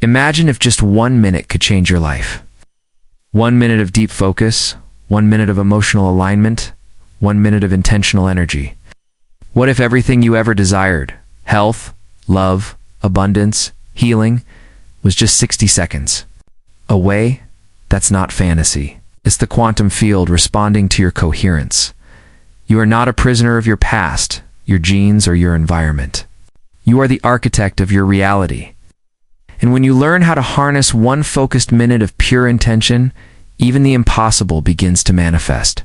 Imagine if just 1 minute could change your life. 1 minute of deep focus, 1 minute of emotional alignment, 1 minute of intentional energy. What if everything you ever desired, health, love, abundance, healing, was just 60 seconds away? That's not fantasy. It's the quantum field responding to your coherence. You are not a prisoner of your past, your genes, or your environment. You are the architect of your reality. And when you learn how to harness one focused minute of pure intention, even the impossible begins to manifest.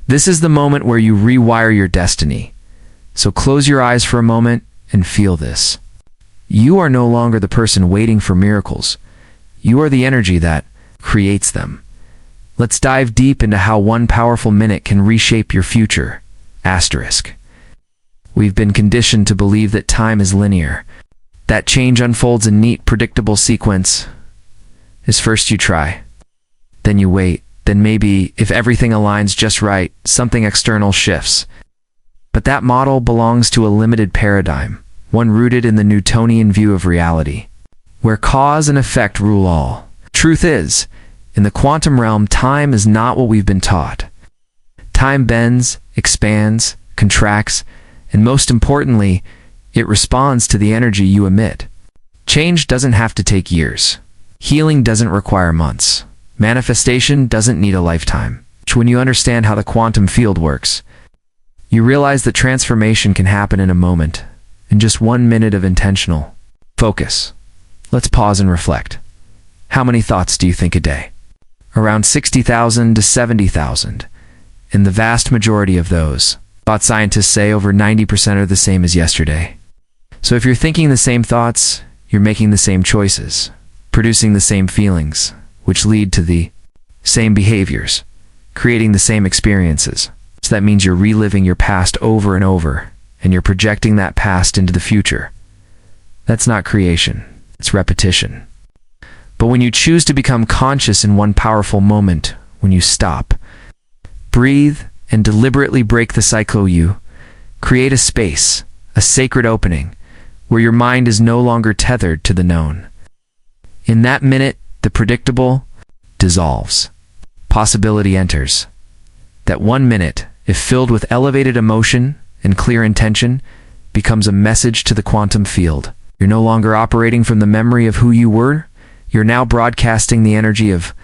This is the moment where you rewire your destiny. So close your eyes for a moment and feel this. You are no longer the person waiting for miracles. You are the energy that creates them. Let's dive deep into how one powerful minute can reshape your future. Asterisk. We've been conditioned to believe that time is linear, that change unfolds in neat, predictable sequence. Is first you try, then you wait, then maybe, if everything aligns just right, something external shifts. But that model belongs to a limited paradigm, one rooted in the Newtonian view of reality, where cause and effect rule all. Truth is, in the quantum realm, time is not what we've been taught. Time bends, expands, contracts, and most importantly, it responds to the energy you emit. Change doesn't have to take years. Healing doesn't require months. Manifestation doesn't need a lifetime. When you understand how the quantum field works, you realize that transformation can happen in a moment, in just 1 minute of intentional focus. Let's pause and reflect. How many thoughts do you think a day? Around 60,000 to 70,000. In the vast majority of those, thought scientists say over 90% are the same as yesterday. So if you're thinking the same thoughts, you're making the same choices, producing the same feelings, which lead to the same behaviors, creating the same experiences. So that means you're reliving your past over and over, and you're projecting that past into the future. That's not creation, it's repetition. But when you choose to become conscious in one powerful moment, when you stop, breathe, and deliberately break the cycle, you create a space, a sacred opening, where your mind is no longer tethered to the known. In that minute, the predictable dissolves. Possibility enters. That 1 minute, if filled with elevated emotion and clear intention, becomes a message to the quantum field. You're no longer operating from the memory of who you were. You're now broadcasting the energy of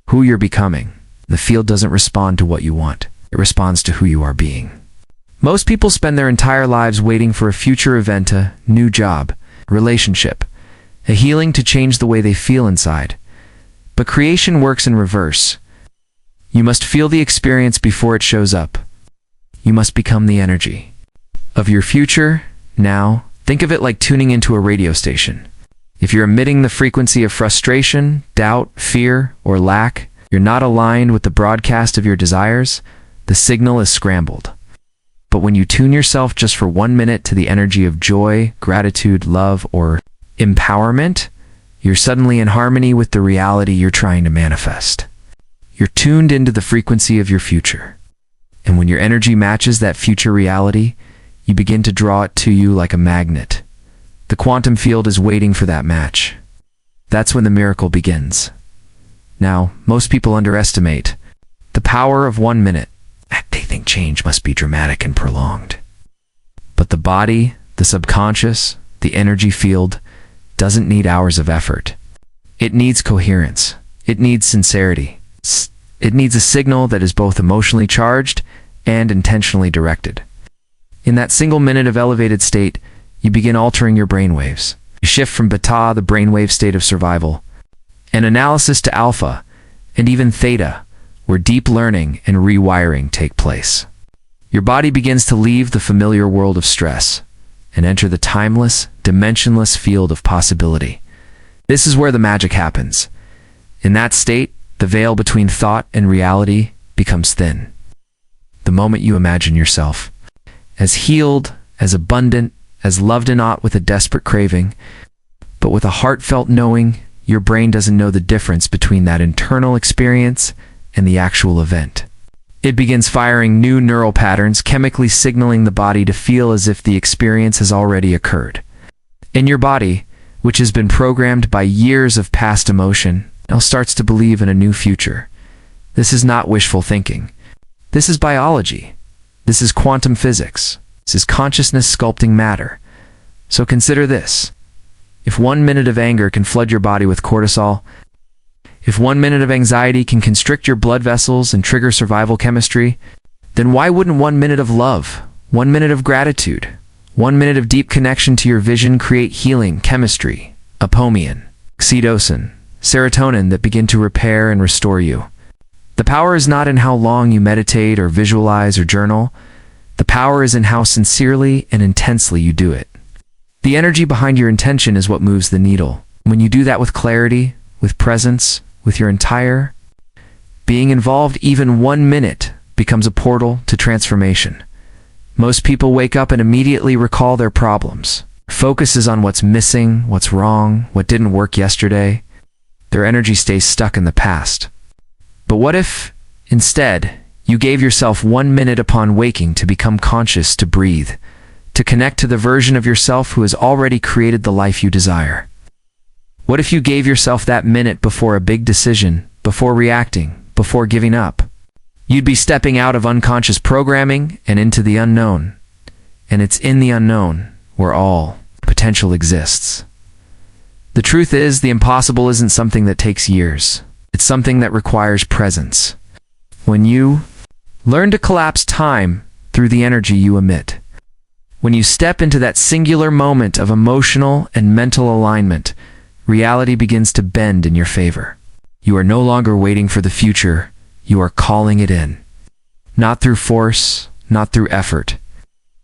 who you're becoming. The field doesn't respond to what you want. It responds to who you are being. Most people spend their entire lives waiting for a future event, a new job, relationship, a healing to change the way they feel inside. But creation works in reverse. You must feel the experience before it shows up. You must become the energy of your future now. Think of it like tuning into a radio station. If you're emitting the frequency of frustration, doubt, fear, or lack, you're not aligned with the broadcast of your desires, the signal is scrambled. But when you tune yourself just for 1 minute to the energy of joy, gratitude, love, or empowerment, you're suddenly in harmony with the reality you're trying to manifest. You're tuned into the frequency of your future. And when your energy matches that future reality, you begin to draw it to you like a magnet. The quantum field is waiting for that match. That's when the miracle begins. Now, most people underestimate the power of 1 minute. They think change must be dramatic and prolonged. But the body, the subconscious, the energy field doesn't need hours of effort. It needs coherence. It needs sincerity. It needs a signal that is both emotionally charged and intentionally directed. In that single minute of elevated state, you begin altering your brainwaves. You shift from beta, the brainwave state of survival, and analysis, to alpha, and even theta, where deep learning and rewiring take place. Your body begins to leave the familiar world of stress and enter the timeless, dimensionless field of possibility. This is where the magic happens. In that state, the veil between thought and reality becomes thin. The moment you imagine yourself as healed, as abundant, as loved and not with a desperate craving, but with a heartfelt knowing, your brain doesn't know the difference between that internal experience and the actual event. It begins firing new neural patterns, chemically signaling the body to feel as if the experience has already occurred. In your body, which has been programmed by years of past emotion, now starts to believe in a new future. This is not wishful thinking. This is biology. This is quantum physics. This is consciousness sculpting matter. So consider this. If 1 minute of anger can flood your body with cortisol, if 1 minute of anxiety can constrict your blood vessels and trigger survival chemistry, then why wouldn't 1 minute of love, 1 minute of gratitude, 1 minute of deep connection to your vision create healing chemistry, dopamine, oxytocin, serotonin that begin to repair and restore you? The power is not in how long you meditate or visualize or journal. The power is in how sincerely and intensely you do it. The energy behind your intention is what moves the needle. When you do that with clarity, with presence, with your entire being involved, even 1 minute becomes a portal to transformation. Most people wake up and immediately recall their problems. Focus is on what's missing, what's wrong, what didn't work yesterday. Their energy stays stuck in the past. But what if, instead, you gave yourself 1 minute upon waking to become conscious, to breathe, to connect to the version of yourself who has already created the life you desire? What if you gave yourself that minute before a big decision, before reacting, before giving up? You'd be stepping out of unconscious programming and into the unknown. And it's in the unknown where all potential exists. The truth is, the impossible isn't something that takes years. It's something that requires presence. When you learn to collapse time through the energy you emit, when you step into that singular moment of emotional and mental alignment, reality begins to bend in your favor. You are no longer waiting for the future, you are calling it in. Not through force, not through effort,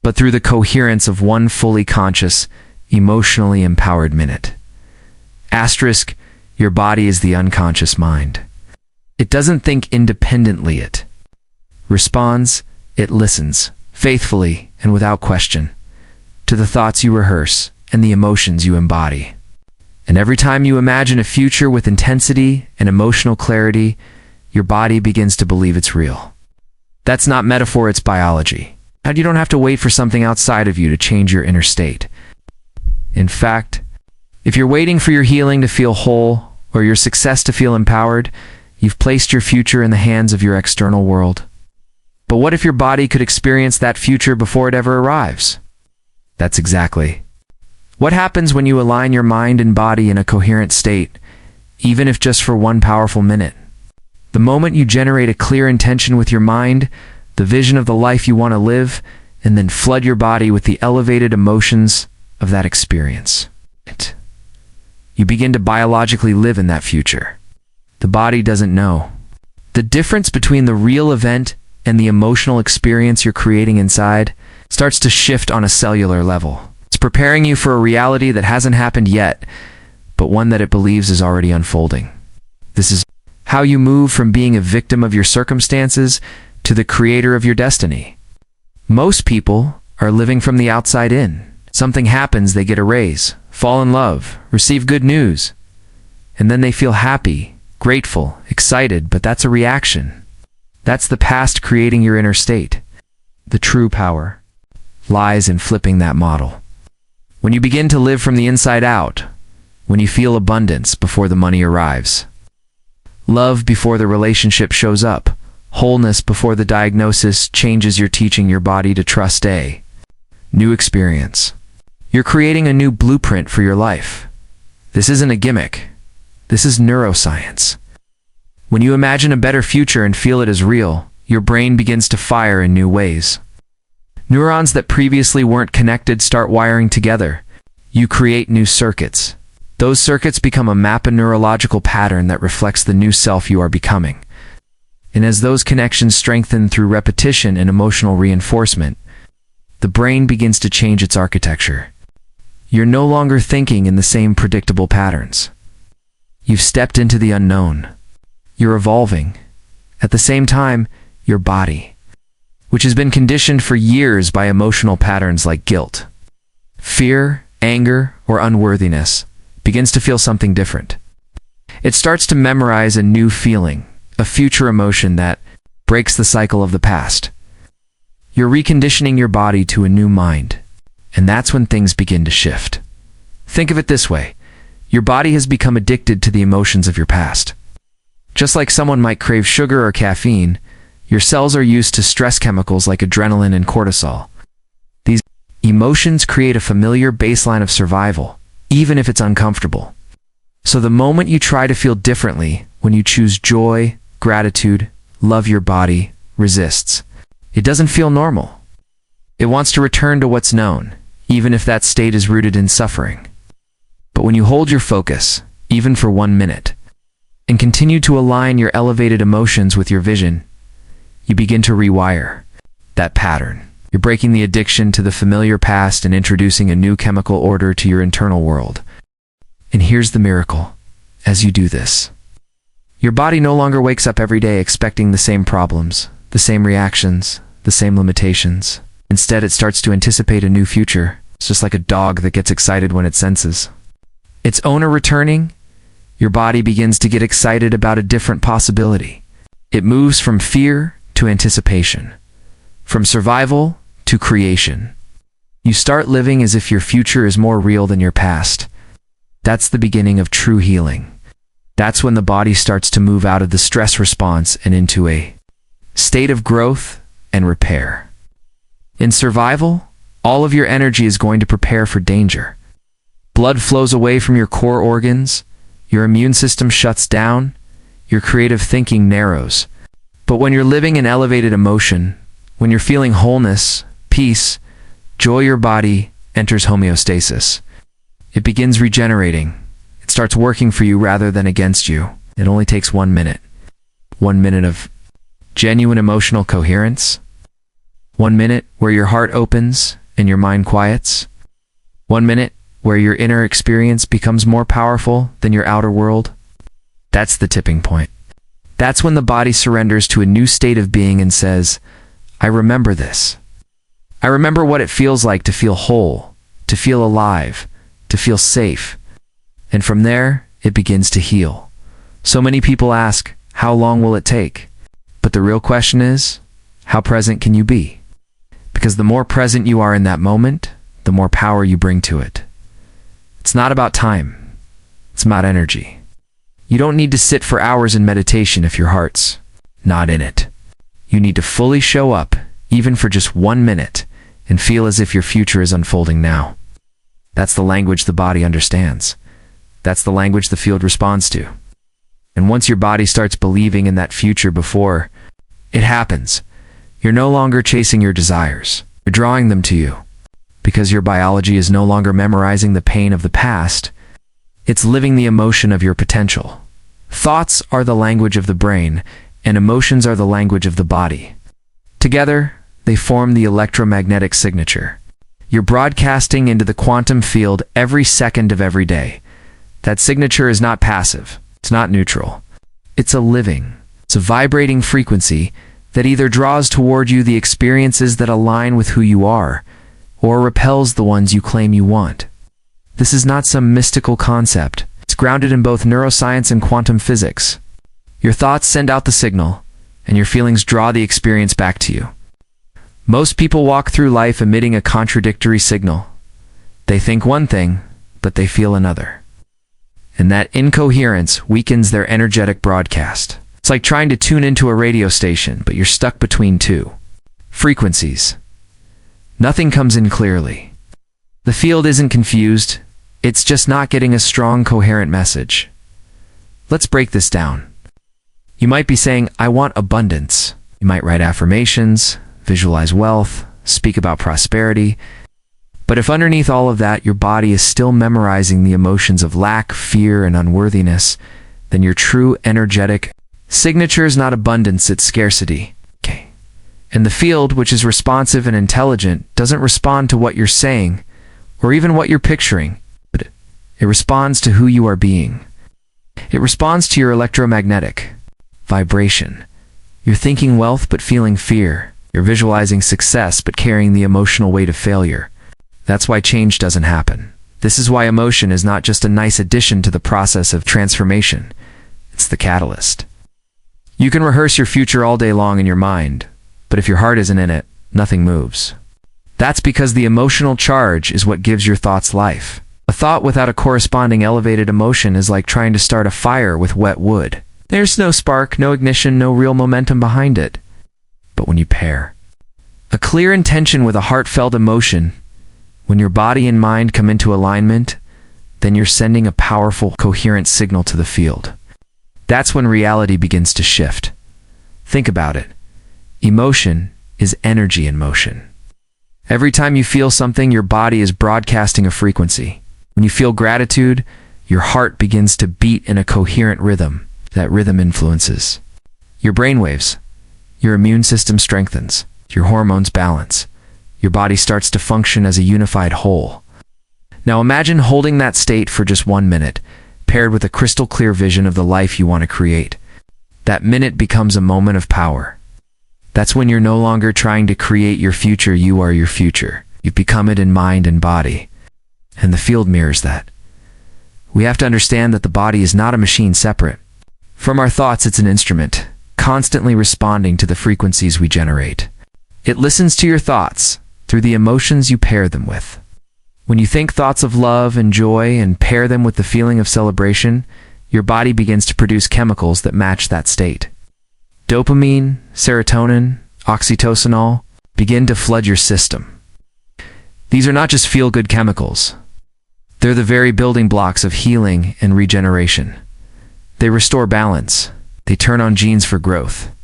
but through the coherence of one fully conscious, emotionally empowered minute. Asterisk, your body is the unconscious mind. It doesn't think independently, it responds, it listens, faithfully and without question, to the thoughts you rehearse and the emotions you embody. And every time you imagine a future with intensity and emotional clarity, your body begins to believe it's real. That's not metaphor, it's biology. And you don't have to wait for something outside of you to change your inner state. In fact, if you're waiting for your healing to feel whole or your success to feel empowered, you've placed your future in the hands of your external world. But what if your body could experience that future before it ever arrives? That's exactly what happens when you align your mind and body in a coherent state, even if just for 1 powerful minute. The moment you generate a clear intention with your mind, the vision of the life you want to live, and then flood your body with the elevated emotions of that experience, you begin to biologically live in that future. The body doesn't know. The difference between the real event and the emotional experience you're creating inside starts to shift on a cellular level. It's preparing you for a reality that hasn't happened yet, but one that it believes is already unfolding. This is how you move from being a victim of your circumstances to the creator of your destiny. Most people are living from the outside in. Something happens, they get a raise, fall in love, receive good news, and then they feel happy, grateful, excited, but that's a reaction. That's the past creating your inner state. The true power lies in flipping that model. When you begin to live from the inside out, when you feel abundance before the money arrives, love before the relationship shows up, wholeness before the diagnosis changes, you're teaching your body to trust a new experience. You're creating a new blueprint for your life. This isn't a gimmick. This is neuroscience. When you imagine a better future and feel it as real, your brain begins to fire in new ways. Neurons that previously weren't connected start wiring together. You create new circuits. Those circuits become a map, a neurological pattern that reflects the new self you are becoming. And as those connections strengthen through repetition and emotional reinforcement, the brain begins to change its architecture. You're no longer thinking in the same predictable patterns. You've stepped into the unknown. You're evolving. At the same time, your body, which has been conditioned for years by emotional patterns like guilt, fear, anger, or unworthiness, begins to feel something different. It starts to memorize a new feeling, a future emotion that breaks the cycle of the past. You're reconditioning your body to a new mind, and that's when things begin to shift. Think of it this way. Your body has become addicted to the emotions of your past. Just like someone might crave sugar or caffeine, your cells are used to stress chemicals like adrenaline and cortisol. These emotions create a familiar baseline of survival, even if it's uncomfortable. So the moment you try to feel differently, when you choose joy, gratitude, love, your body resists. It doesn't feel normal. It wants to return to what's known, even if that state is rooted in suffering. But when you hold your focus, even for 1 minute, and continue to align your elevated emotions with your vision, you begin to rewire that pattern. You're breaking the addiction to the familiar past and introducing a new chemical order to your internal world. And here's the miracle. As you do this, your body no longer wakes up every day expecting the same problems, the same reactions, the same limitations. Instead, it starts to anticipate a new future. It's just like a dog that gets excited when it senses its owner returning. Your body begins to get excited about a different possibility. It moves from fear to anticipation, from survival to creation. You start living as if your future is more real than your past. That's the beginning of true healing. That's when the body starts to move out of the stress response and into a state of growth and repair. In survival, all of your energy is going to prepare for danger. Blood flows away from your core organs, your immune system shuts down, your creative thinking narrows. But when you're living in elevated emotion, when you're feeling wholeness, peace, joy, your body enters homeostasis. It begins regenerating. It starts working for you rather than against you. It only takes 1 minute. 1 minute of genuine emotional coherence. 1 minute where your heart opens and your mind quiets. 1 minute where your inner experience becomes more powerful than your outer world. That's the tipping point. That's when the body surrenders to a new state of being and says, I remember this. I remember what it feels like to feel whole, to feel alive, to feel safe. And from there, it begins to heal. So many people ask, how long will it take? But the real question is, how present can you be? Because the more present you are in that moment, the more power you bring to it. It's not about time. It's about energy. You don't need to sit for hours in meditation if your heart's not in it. You need to fully show up, even for just 1 minute, and feel as if your future is unfolding now. That's the language the body understands. That's the language the field responds to. And once your body starts believing in that future before it happens, you're no longer chasing your desires. You're drawing them to you. Because your biology is no longer memorizing the pain of the past, it's living the emotion of your potential. Thoughts are the language of the brain, and emotions are the language of the body. Together, they form the electromagnetic signature. You're broadcasting into the quantum field every second of every day. That signature is not passive. It's not neutral. It's a living, it's a vibrating frequency that either draws toward you the experiences that align with who you are, or repels the ones you claim you want. This is not some mystical concept. It's grounded in both neuroscience and quantum physics. Your thoughts send out the signal, and your feelings draw the experience back to you. Most people walk through life emitting a contradictory signal. They think one thing, but they feel another. And that incoherence weakens their energetic broadcast. It's like trying to tune into a radio station, but you're stuck between two frequencies. Nothing comes in clearly. The field isn't confused. It's just not getting a strong, coherent message. Let's break this down. You might be saying, I want abundance. You might write affirmations, visualize wealth, speak about prosperity. But if underneath all of that, your body is still memorizing the emotions of lack, fear, and unworthiness, then your true energetic signature is not abundance, it's scarcity. Okay. And the field, which is responsive and intelligent, doesn't respond to what you're saying or even what you're picturing, but it responds to who you are being. It responds to your electromagnetic vibration. You're thinking wealth but feeling fear. You're visualizing success but carrying the emotional weight of failure. That's why change doesn't happen. This is why emotion is not just a nice addition to the process of transformation. It's the catalyst. You can rehearse your future all day long in your mind, but if your heart isn't in it, nothing moves. That's because the emotional charge is what gives your thoughts life. A thought without a corresponding elevated emotion is like trying to start a fire with wet wood. There's no spark, no ignition, no real momentum behind it. But when you pair a clear intention with a heartfelt emotion, when your body and mind come into alignment, then you're sending a powerful, coherent signal to the field. That's when reality begins to shift. Think about it. Emotion is energy in motion. Every time you feel something, your body is broadcasting a frequency. When you feel gratitude, your heart begins to beat in a coherent rhythm. That rhythm influences your brainwaves. Your immune system strengthens. Your hormones balance. Your body starts to function as a unified whole. Now imagine holding that state for just 1 minute, paired with a crystal clear vision of the life you want to create. That minute becomes a moment of power. That's when you're no longer trying to create your future, you are your future. You've become it in mind and body. And the field mirrors that. We have to understand that the body is not a machine separate from our thoughts. It's an instrument, constantly responding to the frequencies we generate. It listens to your thoughts through the emotions you pair them with. When you think thoughts of love and joy and pair them with the feeling of celebration, your body begins to produce chemicals that match that state. Dopamine, serotonin, oxytocin begin to flood your system. These are not just feel-good chemicals. They're the very building blocks of healing and regeneration. They restore balance. They turn on genes for growth.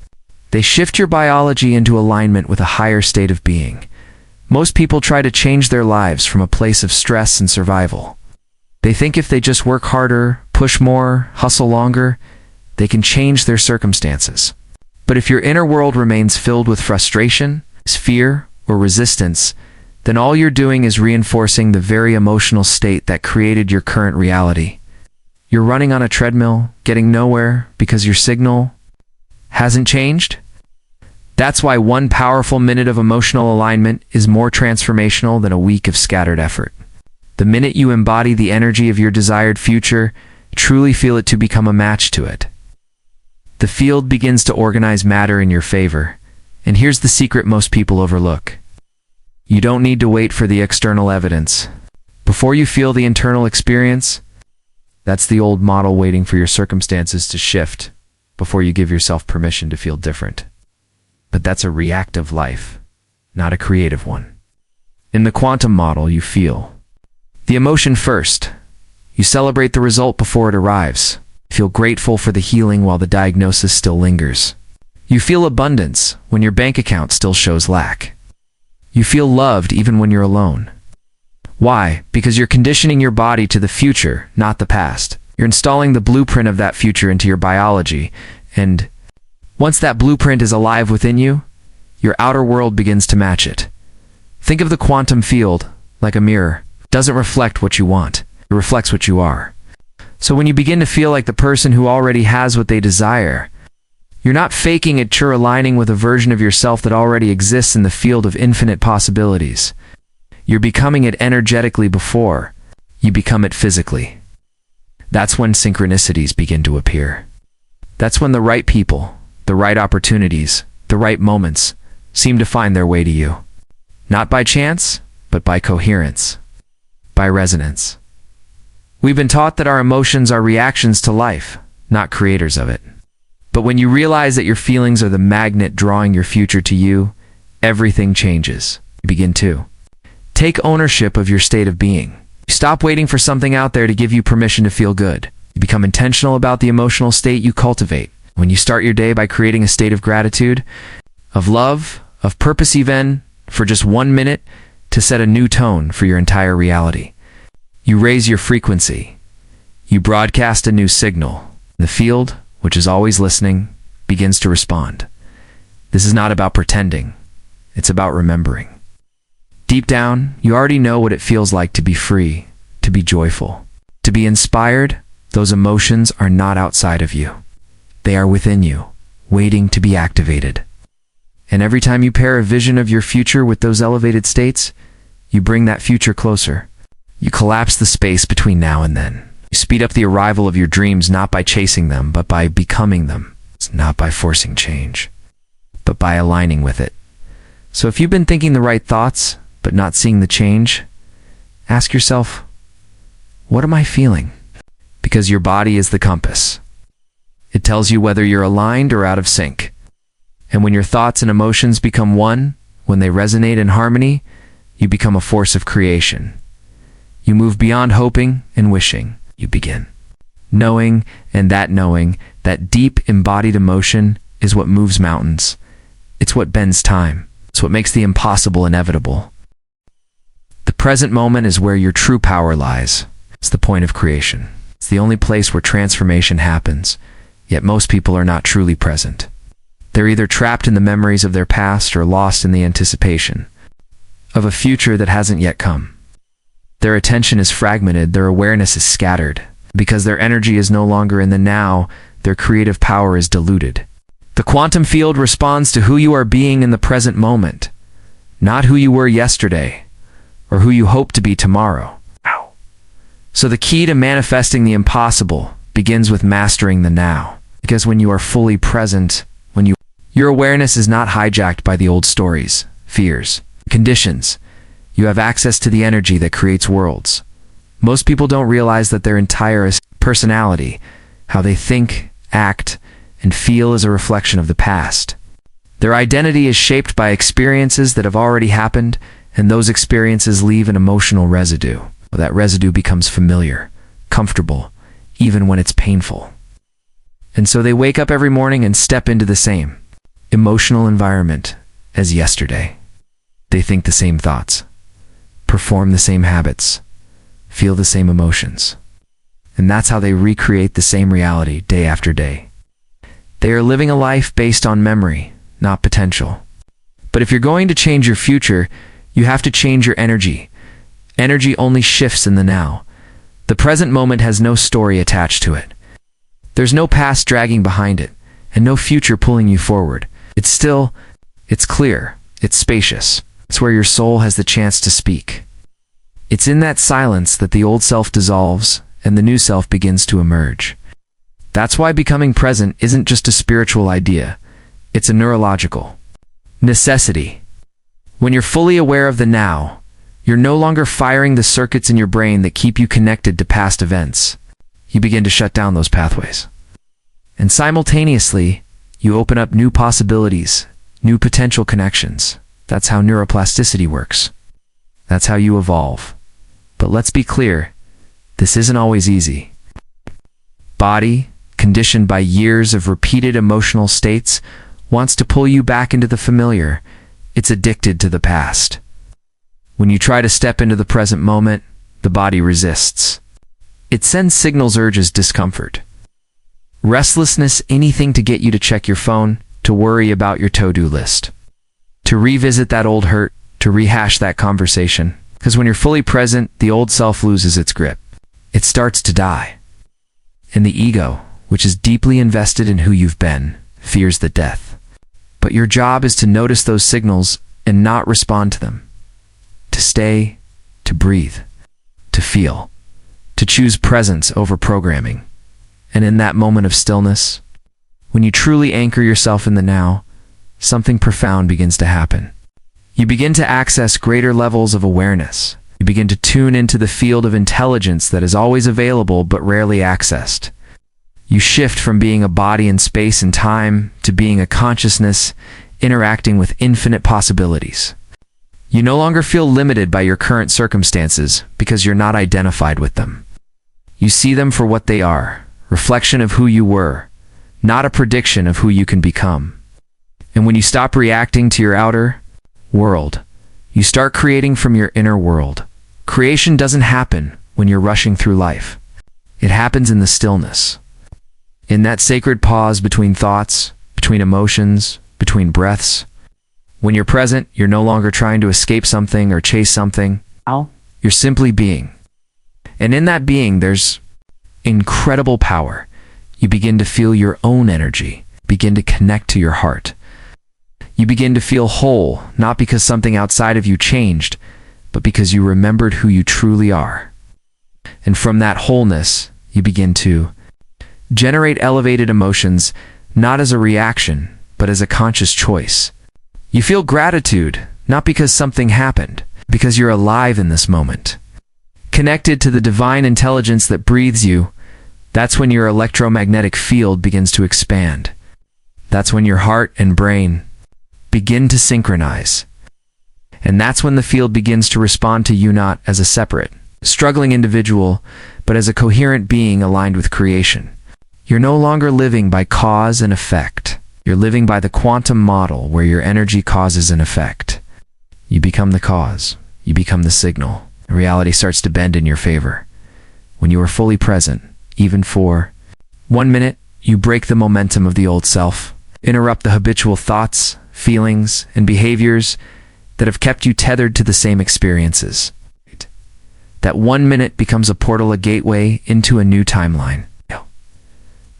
They shift your biology into alignment with a higher state of being. Most people try to change their lives from a place of stress and survival. They think if they just work harder, push more, hustle longer, they can change their circumstances. But if your inner world remains filled with frustration, fear, or resistance, then all you're doing is reinforcing the very emotional state that created your current reality. You're running on a treadmill, getting nowhere because your signal hasn't changed. That's why 1 powerful minute of emotional alignment is more transformational than a week of scattered effort. The minute you embody the energy of your desired future, truly feel it to become a match to it. The field begins to organize matter in your favor. And here's the secret most people overlook. You don't need to wait for the external evidence. Before you feel the internal experience, that's the old model waiting for your circumstances to shift before you give yourself permission to feel different. But that's a reactive life, not a creative one. In the quantum model, you feel the emotion first. You celebrate the result before it arrives. Feel grateful for the healing while the diagnosis still lingers. You feel abundance when your bank account still shows lack. You feel loved even when you're alone. Why? Because you're conditioning your body to the future, not the past. You're installing the blueprint of that future into your biology, and once that blueprint is alive within you, your outer world begins to match it. Think of the quantum field like a mirror. It doesn't reflect what you want. It reflects what you are. So when you begin to feel like the person who already has what they desire, you're not faking it, you're aligning with a version of yourself that already exists in the field of infinite possibilities. You're becoming it energetically before you become it physically. That's when synchronicities begin to appear. That's when the right people, the right opportunities, the right moments seem to find their way to you. Not by chance, but by coherence, by resonance. We've been taught that our emotions are reactions to life, not creators of it. But when you realize that your feelings are the magnet drawing your future to you, everything changes. You begin to take ownership of your state of being. You stop waiting for something out there to give you permission to feel good. You become intentional about the emotional state you cultivate. When you start your day by creating a state of gratitude, of love, of purpose, even for just 1 minute, to set a new tone for your entire reality. You raise your frequency. You broadcast a new signal. The field, which is always listening, begins to respond. This is not about pretending. It's about remembering. Deep down, you already know what it feels like to be free, to be joyful, to be inspired. Those emotions are not outside of you. They are within you, waiting to be activated. And every time you pair a vision of your future with those elevated states, you bring that future closer. You collapse the space between now and then. You speed up the arrival of your dreams not by chasing them, but by becoming them. It's not by forcing change, but by aligning with it. So if you've been thinking the right thoughts, but not seeing the change, ask yourself, What am I feeling? Because your body is the compass. It tells you whether you're aligned or out of sync. And when your thoughts and emotions become one, when they resonate in harmony, you become a force of creation. You move beyond hoping and wishing. You begin knowing, and that deep embodied emotion is what moves mountains. It's what bends time. It's what makes the impossible inevitable. The present moment is where your true power lies. It's the point of creation. It's the only place where transformation happens, yet most people are not truly present. They're either trapped in the memories of their past or lost in the anticipation of a future that hasn't yet come. Their attention is fragmented, their awareness is scattered. Because their energy is no longer in the now, their creative power is diluted. The quantum field responds to who you are being in the present moment, not who you were yesterday, or who you hope to be tomorrow. So the key to manifesting the impossible begins with mastering the now. Because when you are fully present, your awareness is not hijacked by the old stories, fears, conditions. You have access to the energy that creates worlds. Most people don't realize that their entire personality, how they think, act, and feel is a reflection of the past. Their identity is shaped by experiences that have already happened, and those experiences leave an emotional residue. That residue becomes familiar, comfortable, even when it's painful. And so they wake up every morning and step into the same emotional environment as yesterday. They think the same thoughts, perform the same habits, feel the same emotions. And that's how they recreate the same reality day after day. They are living a life based on memory, not potential. But if you're going to change your future, you have to change your energy. Energy only shifts in the now. The present moment has no story attached to it. There's no past dragging behind it, and no future pulling you forward. It's still, it's clear, it's spacious. It's where your soul has the chance to speak. It's in that silence that the old self dissolves and the new self begins to emerge. That's why becoming present isn't just a spiritual idea. It's a neurological necessity. When you're fully aware of the now, you're no longer firing the circuits in your brain that keep you connected to past events. You begin to shut down those pathways. And simultaneously, you open up new possibilities, new potential connections. That's how neuroplasticity works. That's how you evolve. But let's be clear, this isn't always easy. Body, conditioned by years of repeated emotional states, wants to pull you back into the familiar. It's addicted to the past. When you try to step into the present moment, the body resists. It sends signals, urges, discomfort, restlessness, anything to get you to check your phone, to worry about your to-do list, to revisit that old hurt, to rehash that conversation. Because when you're fully present, the old self loses its grip. It starts to die. And the ego, which is deeply invested in who you've been, fears the death. But your job is to notice those signals and not respond to them. To stay, to breathe, to feel, to choose presence over programming. And in that moment of stillness, when you truly anchor yourself in the now, something profound begins to happen. You begin to access greater levels of awareness. You begin to tune into the field of intelligence that is always available but rarely accessed. You shift from being a body in space and time to being a consciousness interacting with infinite possibilities. You no longer feel limited by your current circumstances because you're not identified with them. You see them for what they are, reflection of who you were, not a prediction of who you can become. And when you stop reacting to your outer world, you start creating from your inner world. Creation doesn't happen when you're rushing through life. It happens in the stillness. In that sacred pause between thoughts, between emotions, between breaths. When you're present, you're no longer trying to escape something or chase something. You're simply being. And in that being, there's incredible power. You begin to feel your own energy, begin to connect to your heart. You begin to feel whole, not because something outside of you changed, but because you remembered who you truly are. And from that wholeness, you begin to generate elevated emotions, not as a reaction, but as a conscious choice. You feel gratitude, not because something happened, because you're alive in this moment. connected to the divine intelligence that breathes you, that's when your electromagnetic field begins to expand. That's when your heart and brain begin to synchronize. And that's when the field begins to respond to you not as a separate, struggling individual, but as a coherent being aligned with creation. You're no longer living by cause and effect. You're living by the quantum model where your energy causes an effect. You become the cause. You become the signal. Reality starts to bend in your favor. When you are fully present, even for 1 minute, you break the momentum of the old self, interrupt the habitual thoughts, feelings, and behaviors that have kept you tethered to the same experiences. That 1 minute becomes a portal, a gateway into a new timeline.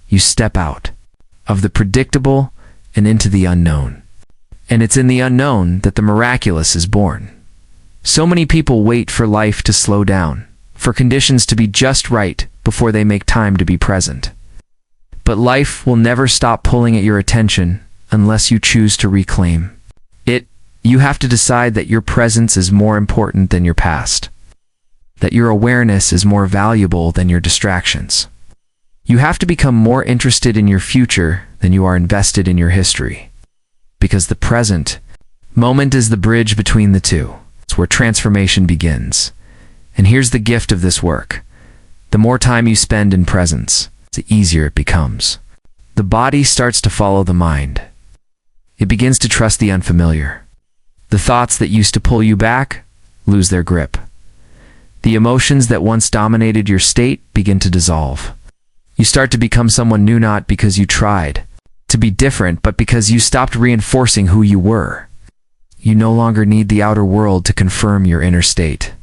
You step out of the predictable and into the unknown. And it's in the unknown that the miraculous is born. So many people wait for life to slow down, for conditions to be just right before they make time to be present. But life will never stop pulling at your attention unless you choose to reclaim it. You have to decide that your presence is more important than your past, that your awareness is more valuable than your distractions. You have to become more interested in your future than you are invested in your history. Because the present moment is the bridge between the two. It's where transformation begins. And here's the gift of this work. The more time you spend in presence, the easier it becomes. The body starts to follow the mind. It begins to trust the unfamiliar. The thoughts that used to pull you back lose their grip. The emotions that once dominated your state begin to dissolve. You start to become someone new, not because you tried to be different, but because you stopped reinforcing who you were. You no longer need the outer world to confirm your inner state.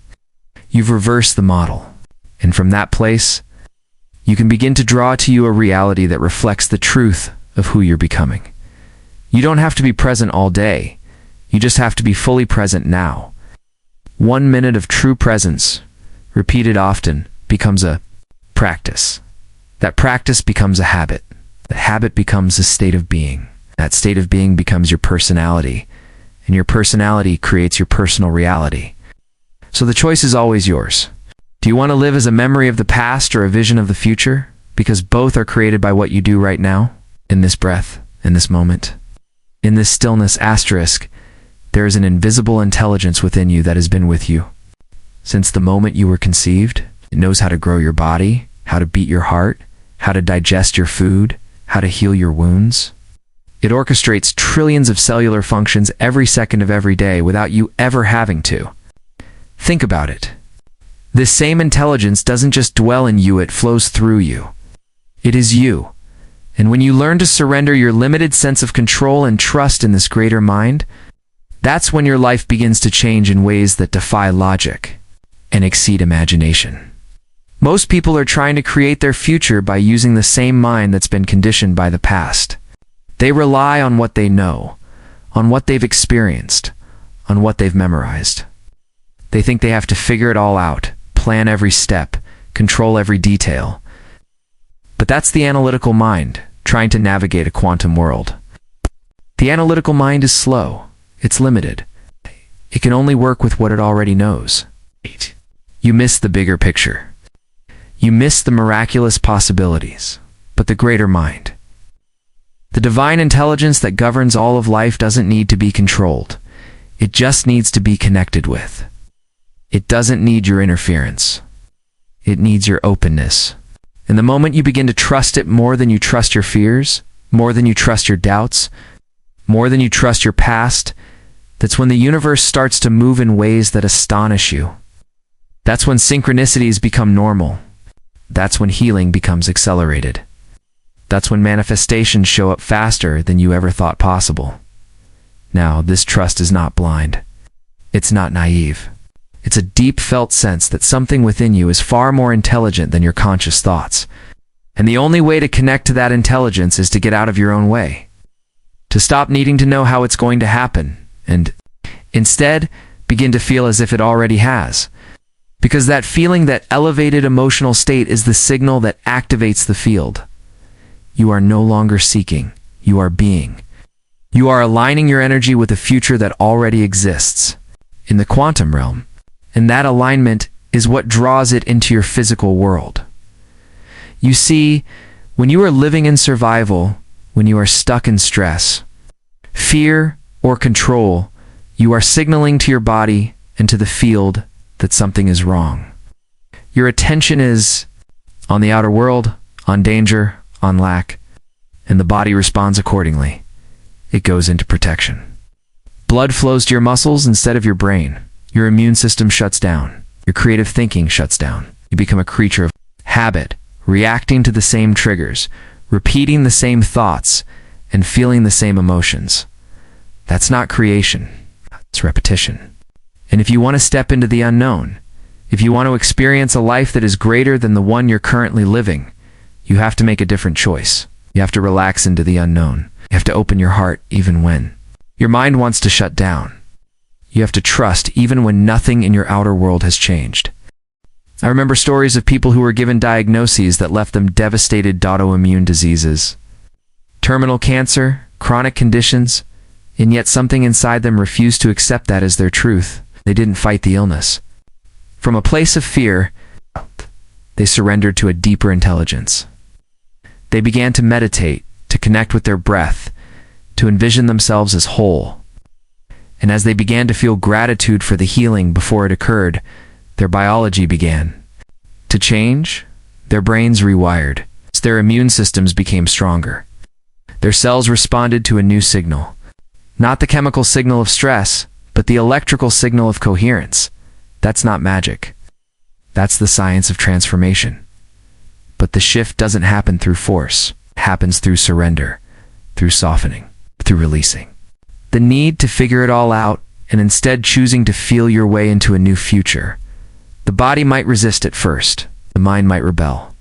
You've reversed the model. And from that place, you can begin to draw to you a reality that reflects the truth of who you're becoming. You don't have to be present all day. You just have to be fully present now. 1 minute of true presence, repeated often, becomes a practice. That practice becomes a habit. That habit becomes a state of being. That state of being becomes your personality. And your personality creates your personal reality. So the choice is always yours. Do you want to live as a memory of the past or a vision of the future? Because both are created by what you do right now, in this breath, in this moment. In this stillness asterisk, there is an invisible intelligence within you that has been with you. Since the moment you were conceived, it knows how to grow your body, how to beat your heart, how to digest your food, how to heal your wounds. It orchestrates trillions of cellular functions every second of every day without you ever having to. Think about it. This same intelligence doesn't just dwell in you, it flows through you. It is you. And when you learn to surrender your limited sense of control and trust in this greater mind, that's when your life begins to change in ways that defy logic and exceed imagination. Most people are trying to create their future by using the same mind that's been conditioned by the past. They rely on what they know, on what they've experienced, on what they've memorized. They think they have to figure it all out, plan every step, control every detail. But that's the analytical mind, trying to navigate a quantum world. The analytical mind is slow. It's limited. It can only work with what it already knows. You miss the bigger picture. You miss the miraculous possibilities, but the greater mind. The divine intelligence that governs all of life doesn't need to be controlled. It just needs to be connected with. It doesn't need your interference. It needs your openness. And the moment you begin to trust it more than you trust your fears, more than you trust your doubts, more than you trust your past, that's when the universe starts to move in ways that astonish you. That's when synchronicities become normal. That's when healing becomes accelerated. That's when manifestations show up faster than you ever thought possible. Now, this trust is not blind. It's not naive. It's a deep felt sense that something within you is far more intelligent than your conscious thoughts. And the only way to connect to that intelligence is to get out of your own way. To stop needing to know how it's going to happen, and instead begin to feel as if it already has. Because that feeling, that elevated emotional state, is the signal that activates the field. You are no longer seeking, you are being. You are aligning your energy with a future that already exists in the quantum realm. And that alignment is what draws it into your physical world. You see, when you are living in survival, when you are stuck in stress, fear, or control, you are signaling to your body and to the field that something is wrong. Your attention is on the outer world, on danger, on lack, and the body responds accordingly. It goes into protection. Blood flows to your muscles instead of your brain. Your immune system shuts down. Your creative thinking shuts down. You become a creature of habit, reacting to the same triggers, repeating the same thoughts, and feeling the same emotions. That's not creation. It's repetition. And if you want to step into the unknown, if you want to experience a life that is greater than the one you're currently living, you have to make a different choice. You have to relax into the unknown. You have to open your heart even when your mind wants to shut down. You have to trust even when nothing in your outer world has changed. I remember stories of people who were given diagnoses that left them devastated autoimmune diseases, terminal cancer, chronic conditions, and yet something inside them refused to accept that as their truth. They didn't fight the illness. From a place of fear, they surrendered to a deeper intelligence. They began to meditate, to connect with their breath, to envision themselves as whole. And as they began to feel gratitude for the healing before it occurred, their biology began to change. Their brains rewired. Their immune systems became stronger. Their cells responded to a new signal. Not the chemical signal of stress, but the electrical signal of coherence. That's not magic. That's the science of transformation. But the shift doesn't happen through force. It happens through surrender, through softening, through releasing the need to figure it all out and instead choosing to feel your way into a new future. The body might resist at first. The mind might rebel.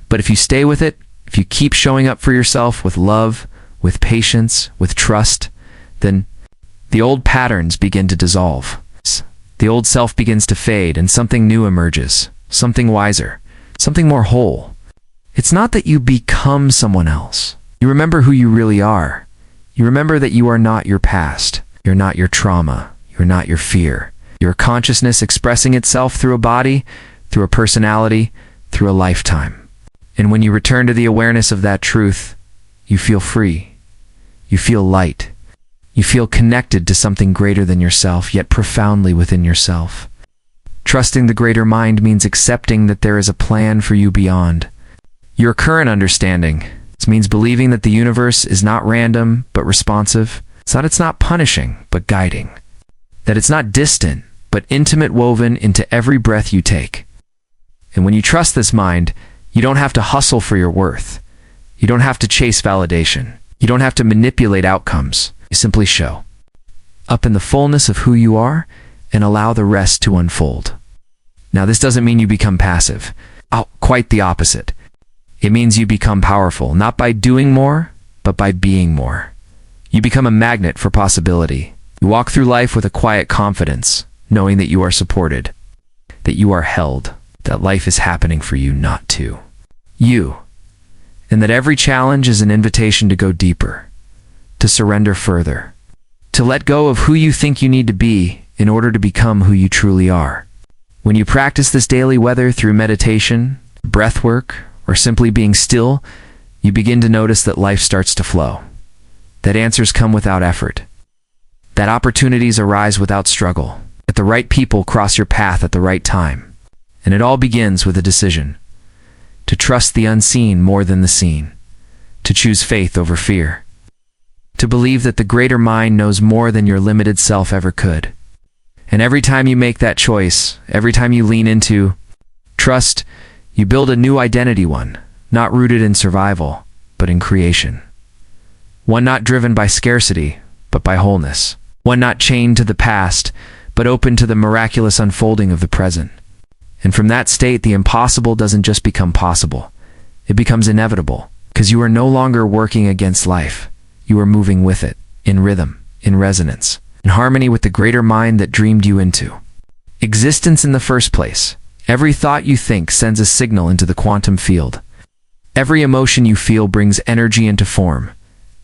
But if you stay with it, if you keep showing up for yourself with love, with patience, with trust, then the old patterns begin to dissolve. The old self begins to fade and something new emerges, something wiser, something more whole. It's not that you become someone else. You remember who you really are. You remember that you are not your past. You're not your trauma. You're not your fear. You're a consciousness expressing itself through a body, through a personality, through a lifetime. And when you return to the awareness of that truth, you feel free. You feel light. You feel connected to something greater than yourself, yet profoundly within yourself. Trusting the greater mind means accepting that there is a plan for you beyond your current understanding. It means believing that the universe is not random, but responsive. It's not punishing, but guiding. That it's not distant, but intimate, woven into every breath you take. And when you trust this mind, you don't have to hustle for your worth. You don't have to chase validation. You don't have to manipulate outcomes. You simply show up in the fullness of who you are and allow the rest to unfold. Now, this doesn't mean you become passive. Oh, quite the opposite. It means you become powerful, not by doing more, but by being more. You become a magnet for possibility. You walk through life with a quiet confidence, knowing that you are supported, that you are held, that life is happening for you, not to you, and that every challenge is an invitation to go deeper, to surrender further, to let go of who you think you need to be in order to become who you truly are. When you practice this daily, whether through meditation, breath work, or simply being still, you begin to notice that life starts to flow, that answers come without effort, that opportunities arise without struggle, that the right people cross your path at the right time. And it all begins with a decision to trust the unseen more than the seen, to choose faith over fear, to believe that the greater mind knows more than your limited self ever could. And every time you make that choice, every time you lean into trust, you build a new identity, one not rooted in survival, but in creation. One not driven by scarcity, but by wholeness. One not chained to the past, but open to the miraculous unfolding of the present. And from that state, the impossible doesn't just become possible. It becomes inevitable, because you are no longer working against life. You are moving with it, in rhythm, in resonance, in harmony with the greater mind that dreamed you into existence in the first place. Every thought you think sends a signal into the quantum field. Every emotion you feel brings energy into form.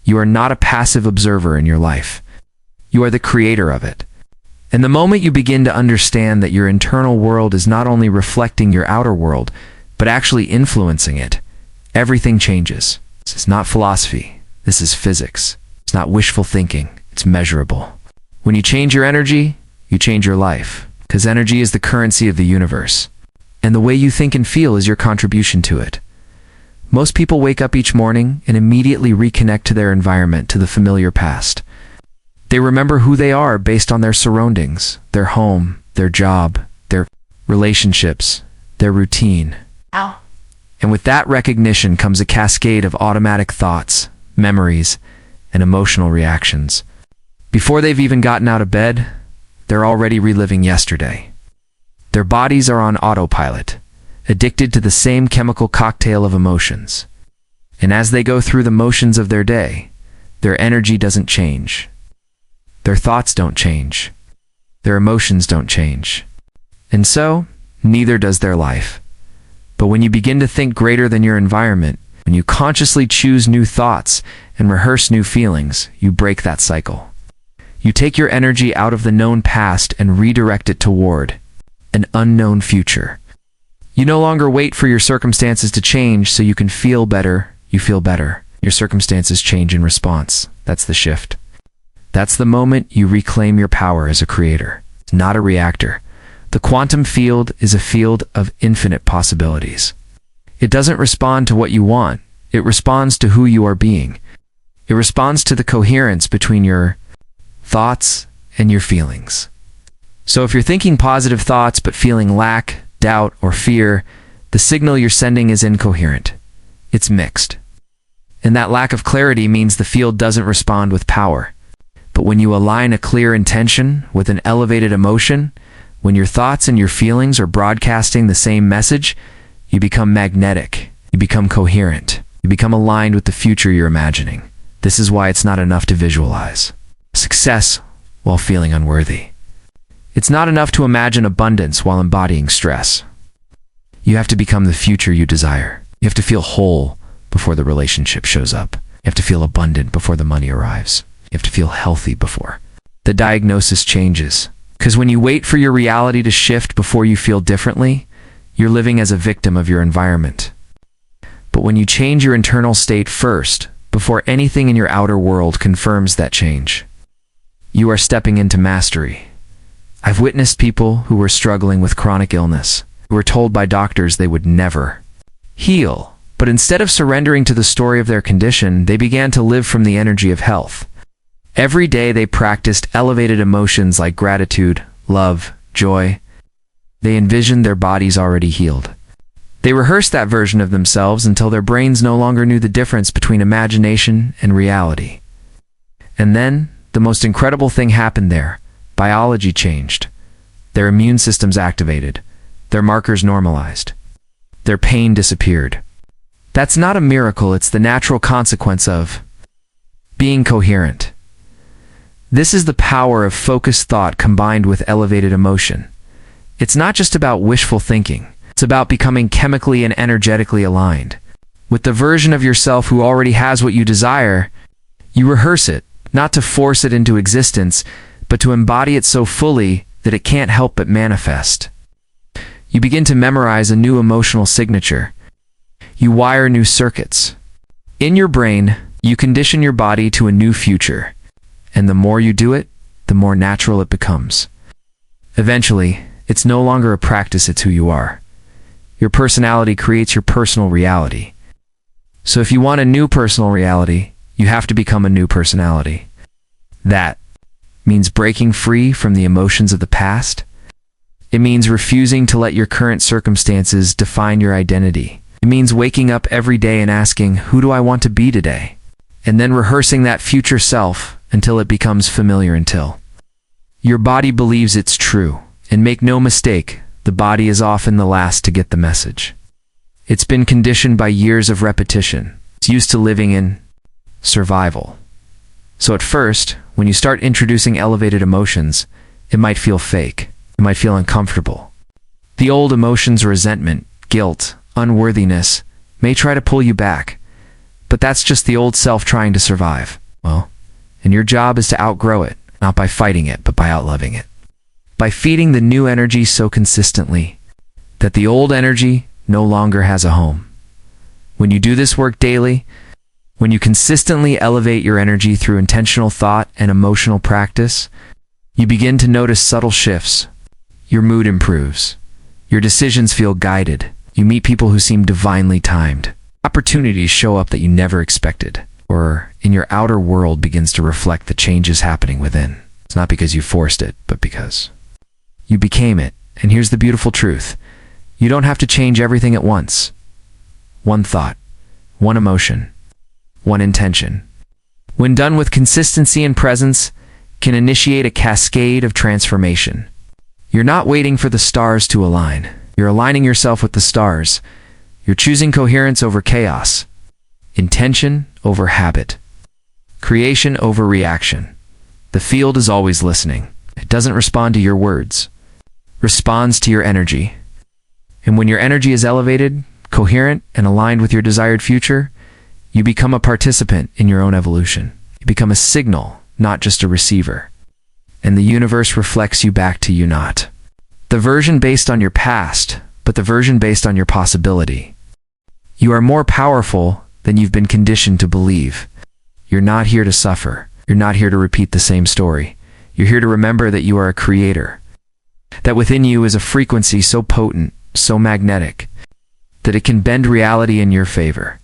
You are not a passive observer in your life. You are the creator of it. And the moment you begin to understand that your internal world is not only reflecting your outer world, but actually influencing it, everything changes. This is not philosophy. This is physics. It's not wishful thinking. It's measurable. When you change your energy, you change your life, because energy is the currency of the universe. And the way you think and feel is your contribution to it. Most people wake up each morning and immediately reconnect to their environment, to the familiar past. They remember who they are based on their surroundings, their home, their job, their relationships, their routine. Ow. And with that recognition comes a cascade of automatic thoughts, memories, and emotional reactions. Before they've even gotten out of bed, they're already reliving yesterday. Their bodies are on autopilot, addicted to the same chemical cocktail of emotions. And as they go through the motions of their day, their energy doesn't change. Their thoughts don't change. Their emotions don't change. And so, neither does their life. But when you begin to think greater than your environment, when you consciously choose new thoughts and rehearse new feelings, you break that cycle. You take your energy out of the known past and redirect it toward an unknown future. You no longer wait for your circumstances to change so you can feel better. You feel better. Your circumstances change in response. That's the shift. That's the moment you reclaim your power as a creator, not a reactor. The quantum field is a field of infinite possibilities. It doesn't respond to what you want. It responds to who you are being. It responds to the coherence between your thoughts and your feelings. So if you're thinking positive thoughts but feeling lack, doubt, or fear, the signal you're sending is incoherent. It's mixed. And that lack of clarity means the field doesn't respond with power. But when you align a clear intention with an elevated emotion, when your thoughts and your feelings are broadcasting the same message, you become magnetic. You become coherent. You become aligned with the future you're imagining. This is why it's not enough to visualize success while feeling unworthy. It's not enough to imagine abundance while embodying stress. You have to become the future you desire. You have to feel whole before the relationship shows up. You have to feel abundant before the money arrives. You have to feel healthy before the diagnosis changes. Because when you wait for your reality to shift before you feel differently, you're living as a victim of your environment. But when you change your internal state first, before anything in your outer world confirms that change, you are stepping into mastery. I've witnessed people who were struggling with chronic illness, who were told by doctors they would never heal. But instead of surrendering to the story of their condition, they began to live from the energy of health. Every day they practiced elevated emotions like gratitude, love, joy. They envisioned their bodies already healed. They rehearsed that version of themselves until their brains no longer knew the difference between imagination and reality. And then, the most incredible thing happened there. Biology changed. Their immune systems activated. Their markers normalized. Their pain disappeared. That's not a miracle, it's the natural consequence of being coherent. This is the power of focused thought combined with elevated emotion. It's not just about wishful thinking. It's about becoming chemically and energetically aligned. With the version of yourself who already has what you desire, you rehearse it, not to force it into existence, but to embody it so fully that it can't help but manifest. You begin to memorize a new emotional signature. You wire new circuits. In your brain, you condition your body to a new future. And the more you do it, the more natural it becomes. Eventually, it's no longer a practice, it's who you are. Your personality creates your personal reality. So if you want a new personal reality, you have to become a new personality. That means breaking free from the emotions of the past. It means refusing to let your current circumstances define your identity. It means waking up every day and asking, who do I want to be today? And then rehearsing that future self until it becomes familiar until your body believes it's true. And make no mistake, the body is often the last to get the message. It's been conditioned by years of repetition. It's used to living in survival. So at first, when you start introducing elevated emotions, it might feel fake. It might feel uncomfortable. The old emotions, resentment, guilt, unworthiness, may try to pull you back. But that's just the old self trying to survive. Well, and your job is to outgrow it, not by fighting it, but by outloving it. by feeding the new energy so consistently that the old energy no longer has a home. When you do this work daily, when you consistently elevate your energy through intentional thought and emotional practice, you begin to notice subtle shifts. Your mood improves. Your decisions feel guided. You meet people who seem divinely timed. Opportunities show up that you never expected, or in your outer world begins to reflect the changes happening within. It's not because you forced it, but because you became it. And here's the beautiful truth. You don't have to change everything at once. One thought, one emotion, one intention, when done with consistency and presence, can initiate a cascade of transformation. You're not waiting for the stars to align. You're aligning yourself with the stars. You're choosing coherence over chaos, intention over habit, creation over reaction. The field is always listening. It doesn't respond to your words. Responds to your energy. And when your energy is elevated, coherent, and aligned with your desired future, you become a participant in your own evolution. You become a signal, not just a receiver. And the universe reflects you back to you, not the version based on your past, but the version based on your possibility. You are more powerful than you've been conditioned to believe. You're not here to suffer. You're not here to repeat the same story. You're here to remember that you are a creator, that within you is a frequency so potent, so magnetic, that it can bend reality in your favor.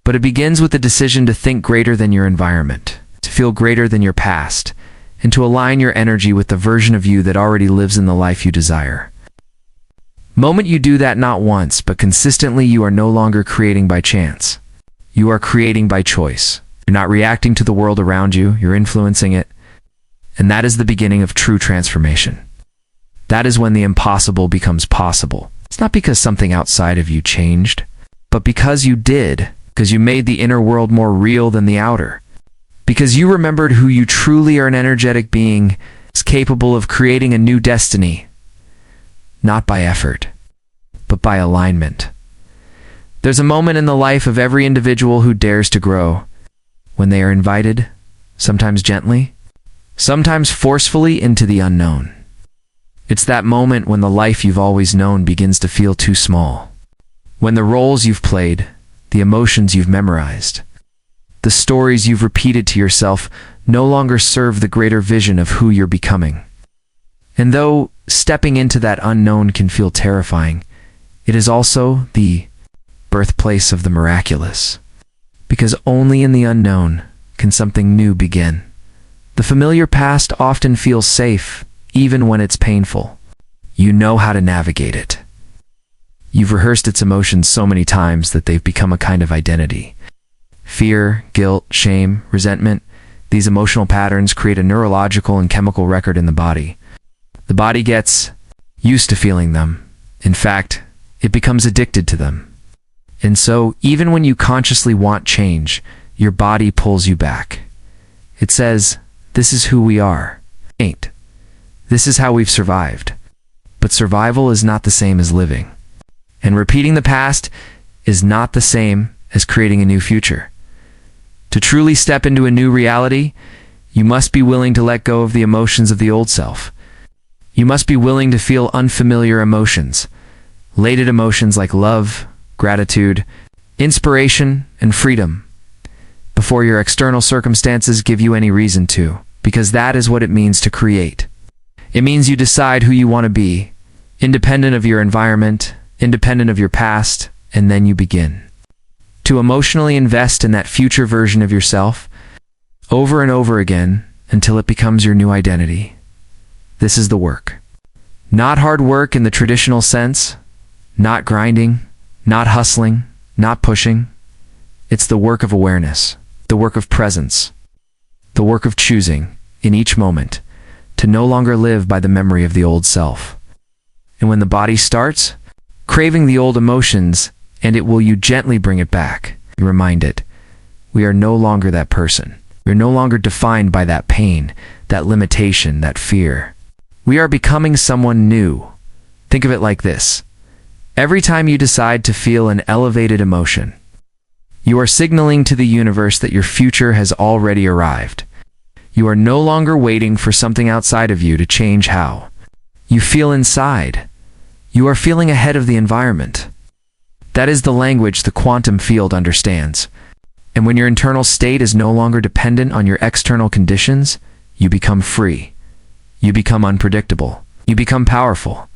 But it begins with the decision to think greater than your environment, to feel greater than your past, and to align your energy with the version of you that already lives in the life you desire. Moment you do that not once, but consistently, you are no longer creating by chance. You are creating by choice. You're not reacting to the world around you, you're influencing it. And that is the beginning of true transformation. That is when the impossible becomes possible. It's not because something outside of you changed, but because you did, because you made the inner world more real than the outer. Because you remembered who you truly are, an energetic being is capable of creating a new destiny, not by effort, but by alignment. There's a moment in the life of every individual who dares to grow, when they are invited, sometimes gently, sometimes forcefully, into the unknown. It's that moment when the life you've always known begins to feel too small. When the roles you've played, the emotions you've memorized, the stories you've repeated to yourself no longer serve the greater vision of who you're becoming. And though stepping into that unknown can feel terrifying, it is also the birthplace of the miraculous. Because only in the unknown can something new begin. The familiar past often feels safe, even when it's painful. You know how to navigate it. You've rehearsed its emotions so many times that they've become a kind of identity. Fear, guilt, shame, resentment, these emotional patterns create a neurological and chemical record in the body. The body gets used to feeling them. In fact, it becomes addicted to them. And so, even when you consciously want change, your body pulls you back. It says, this is who we are. Ain't. This is how we've survived. But survival is not the same as living. And repeating the past is not the same as creating a new future. To truly step into a new reality, you must be willing to let go of the emotions of the old self. You must be willing to feel unfamiliar emotions, latent emotions like love, gratitude, inspiration, and freedom, before your external circumstances give you any reason to, because that is what it means to create. It means you decide who you want to be, independent of your environment, independent of your past, and then you begin to emotionally invest in that future version of yourself over and over again until it becomes your new identity. This is the work. Not hard work in the traditional sense, not grinding, not hustling, not pushing. It's the work of awareness, the work of presence, the work of choosing, in each moment, to no longer live by the memory of the old self. And when the body starts craving the old emotions, and it will, you gently bring it back. You remind it, we are no longer that person. We are no longer defined by that pain, that limitation, that fear. We are becoming someone new. Think of it like this. Every time you decide to feel an elevated emotion, you are signaling to the universe that your future has already arrived. You are no longer waiting for something outside of you to change how You feel inside. You are feeling ahead of the environment. That is the language the quantum field understands. And when your internal state is no longer dependent on your external conditions, you become free. You become unpredictable. You become powerful.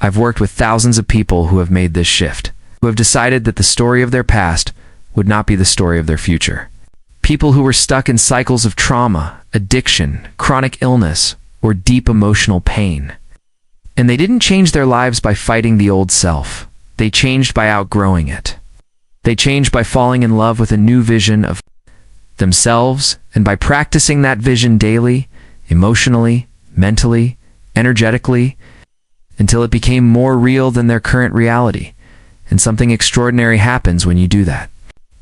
I've worked with thousands of people who have made this shift, who have decided that the story of their past would not be the story of their future. People who were stuck in cycles of trauma, addiction, chronic illness, or deep emotional pain. And they didn't change their lives by fighting the old self. They changed by outgrowing it. They changed by falling in love with a new vision of themselves, and by practicing that vision daily, emotionally, mentally, energetically, until it became more real than their current reality. And something extraordinary happens when you do that.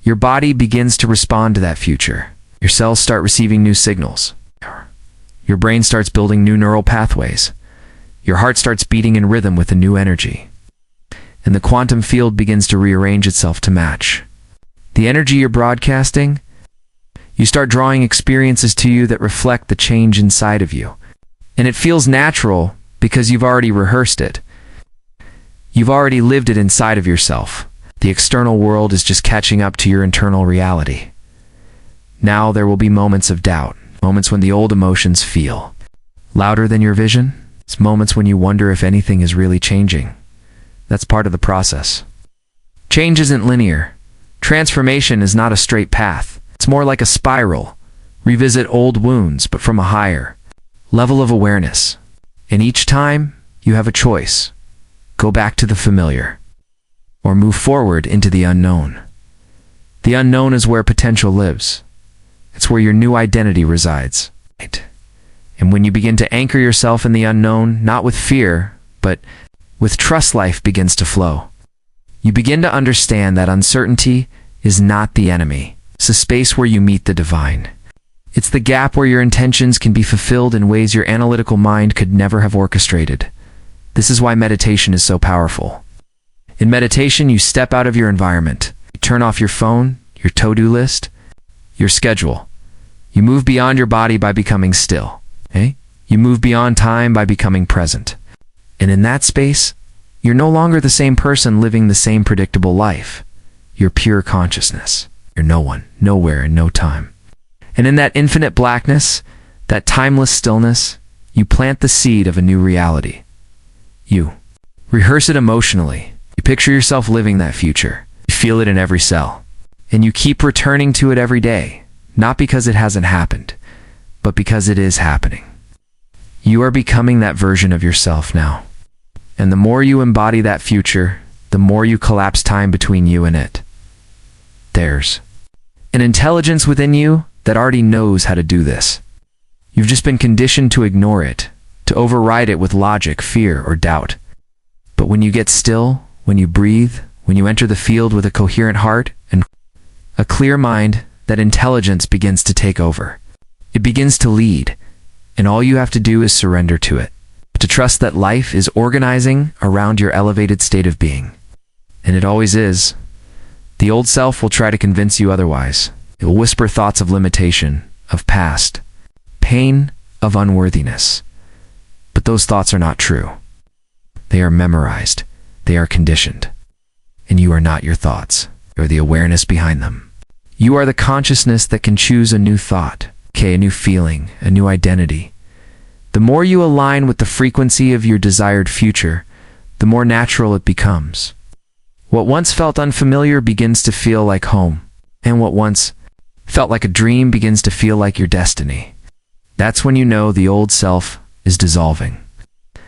Your body begins to respond to that future. Your cells start receiving new signals. Your brain starts building new neural pathways. Your heart starts beating in rhythm with a new energy. And the quantum field begins to rearrange itself to match the energy you're broadcasting. You start drawing experiences to you that reflect the change inside of you. And it feels natural because you've already rehearsed it. You've already lived it inside of yourself. The external world is just catching up to your internal reality. Now there will be moments of doubt, moments when the old emotions feel louder than your vision. It's moments when you wonder if anything is really changing. That's part of the process. Change isn't linear. Transformation is not a straight path. It's more like a spiral. Revisit old wounds, but from a higher level of awareness. And each time, you have a choice. Go back to the familiar, or move forward into the unknown. The unknown is where potential lives. It's where your new identity resides. And when you begin to anchor yourself in the unknown, not with fear, but with trust, life begins to flow. You begin to understand that uncertainty is not the enemy. It's a space where you meet the divine. It's the gap where your intentions can be fulfilled in ways your analytical mind could never have orchestrated. This is why meditation is so powerful. In meditation, you step out of your environment. You turn off your phone, your to-do list, your schedule. You move beyond your body by becoming still. You move beyond time by becoming present. And in that space, you're no longer the same person living the same predictable life. You're pure consciousness. You're no one, nowhere, and no time. And in that infinite blackness, that timeless stillness, you plant the seed of a new reality. You rehearse it emotionally. You picture yourself living that future. You feel it in every cell. And you keep returning to it every day, not because it hasn't happened, but because it is happening. You are becoming that version of yourself now. And the more you embody that future, the more you collapse time between you and it. There's an intelligence within you that already knows how to do this. You've just been conditioned to ignore it, to override it with logic, fear, or doubt. But when you get still, when you breathe, when you enter the field with a coherent heart and a clear mind, that intelligence begins to take over. It begins to lead, and all you have to do is surrender to it, to trust that life is organizing around your elevated state of being. And it always is. The old self will try to convince you otherwise. It will whisper thoughts of limitation, of past, pain, of unworthiness. But those thoughts are not true. They are memorized. They are conditioned. And you are not your thoughts. You are the awareness behind them. You are the consciousness that can choose a new thought, a new feeling, a new identity. The more you align with the frequency of your desired future, the more natural it becomes. What once felt unfamiliar begins to feel like home, and what once felt like a dream begins to feel like your destiny. That's when you know the old self is dissolving.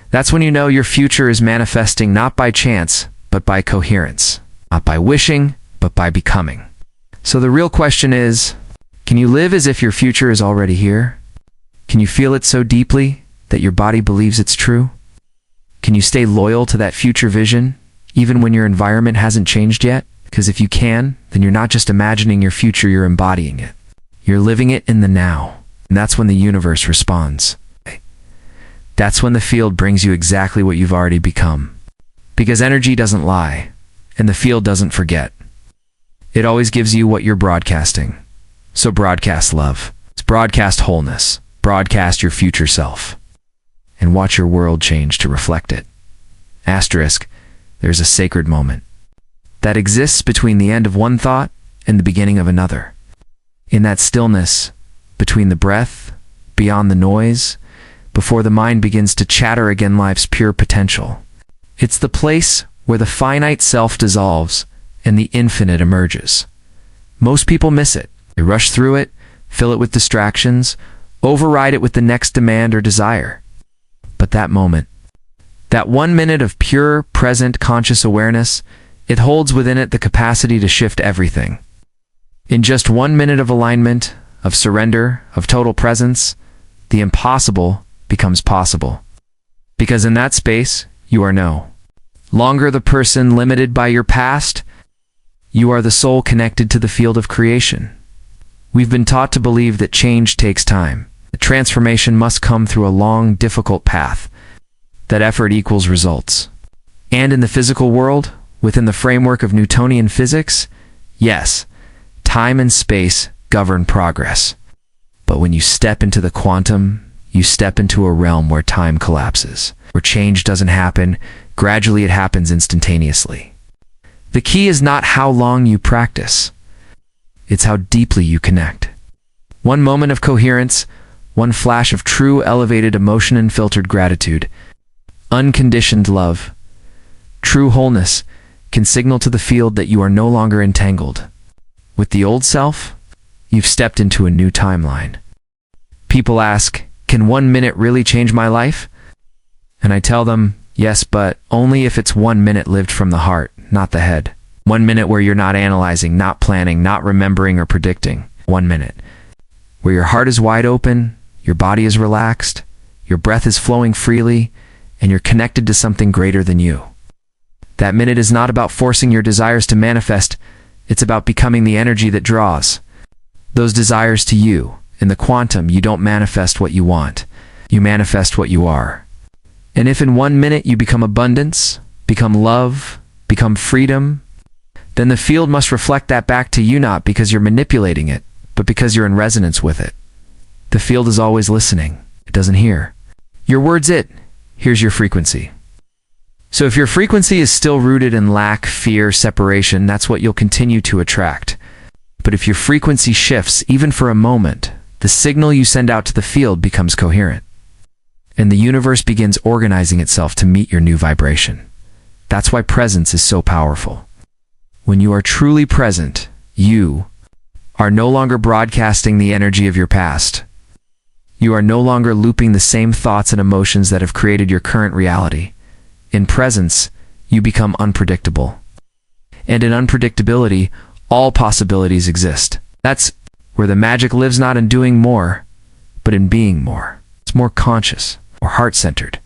That's when you know your future is manifesting not by chance, but by coherence. Not by wishing, but by becoming. So the real question is, can you live as if your future is already here? Can you feel it so deeply that your body believes it's true? Can you stay loyal to that future vision, even when your environment hasn't changed yet? Because if you can, then you're not just imagining your future, you're embodying it. You're living it in the now. And that's when the universe responds. That's when the field brings you exactly what you've already become. Because energy doesn't lie, and the field doesn't forget. It always gives you what you're broadcasting. So broadcast love. Broadcast wholeness. Broadcast your future self. and watch your world change to reflect it. Asterisk, there's a sacred moment that exists between the end of one thought and the beginning of another. In that stillness, between the breath, beyond the noise, before the mind begins to chatter again life's pure potential. It's the place where the finite self dissolves and the infinite emerges. Most people miss it. They rush through it, fill it with distractions, override it with the next demand or desire. But that moment, that 1 minute of pure, present, conscious awareness, it holds within it the capacity to shift everything. In just 1 minute of alignment, of surrender, of total presence, the impossible becomes possible. Because in that space, you are no longer the person limited by your past. You are the soul connected to the field of creation. We've been taught to believe that change takes time, that transformation must come through a long, difficult path, that effort equals results. And in the physical world, within the framework of Newtonian physics, yes, time and space govern progress. But when you step into the quantum, you step into a realm where time collapses, where change doesn't happen, gradually it happens instantaneously. The key is not how long you practice, it's how deeply you connect. 1 moment of coherence, 1 flash of true elevated emotion and filtered gratitude, unconditioned love, true wholeness can signal to the field that you are no longer entangled. With the old self, you've stepped into a new timeline. People ask, can 1 minute really change my life? And I tell them, yes, but only if it's 1 minute lived from the heart, not the head. 1 minute where you're not analyzing, not planning, not remembering or predicting. 1 minute where your heart is wide open, your body is relaxed, your breath is flowing freely, and you're connected to something greater than you. That minute is not about forcing your desires to manifest, it's about becoming the energy that draws those desires to you. In the quantum, you don't manifest what you want, you manifest what you are. And if in 1 minute you become abundance, become love, become freedom, then the field must reflect that back to you, not because you're manipulating it, but because you're in resonance with it. The field is always listening. It doesn't hear your words, it hears your frequency. So if your frequency is still rooted in lack, fear, separation, that's what you'll continue to attract. But if your frequency shifts, even for a moment, the signal you send out to the field becomes coherent. And the universe begins organizing itself to meet your new vibration. That's why presence is so powerful. When you are truly present, you are no longer broadcasting the energy of your past. You are no longer looping the same thoughts and emotions that have created your current reality. In presence, you become unpredictable. And in unpredictability, all possibilities exist. That's where the magic lives, not in doing more, but in being more. It's more conscious, more heart-centered,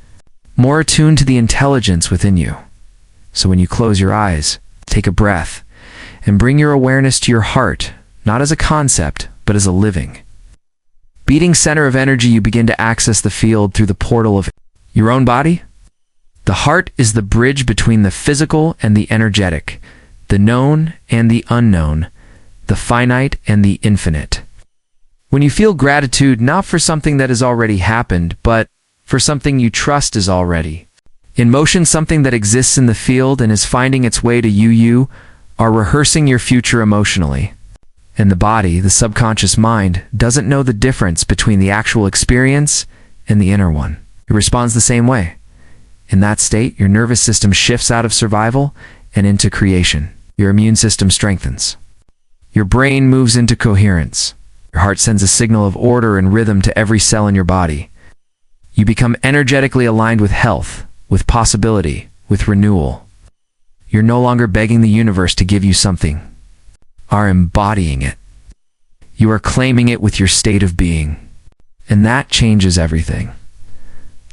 more attuned to the intelligence within you. So when you close your eyes, take a breath, and bring your awareness to your heart, not as a concept, but as a living, beating center of energy. You begin to access the field through the portal of your own body. The heart is the bridge between the physical and the energetic, the known and the unknown, the finite and the infinite. When you feel gratitude, not for something that has already happened, but for something you trust is already in motion, something that exists in the field and is finding its way to you, you are rehearsing your future emotionally. And the body, the subconscious mind, doesn't know the difference between the actual experience and the inner one. It responds the same way. In that state, your nervous system shifts out of survival and into creation. Your immune system strengthens. Your brain moves into coherence. Your heart sends a signal of order and rhythm to every cell in your body. You become energetically aligned with health, with possibility, with renewal. You're no longer begging the universe to give you something. Are embodying it. You are claiming it with your state of being. And that changes everything.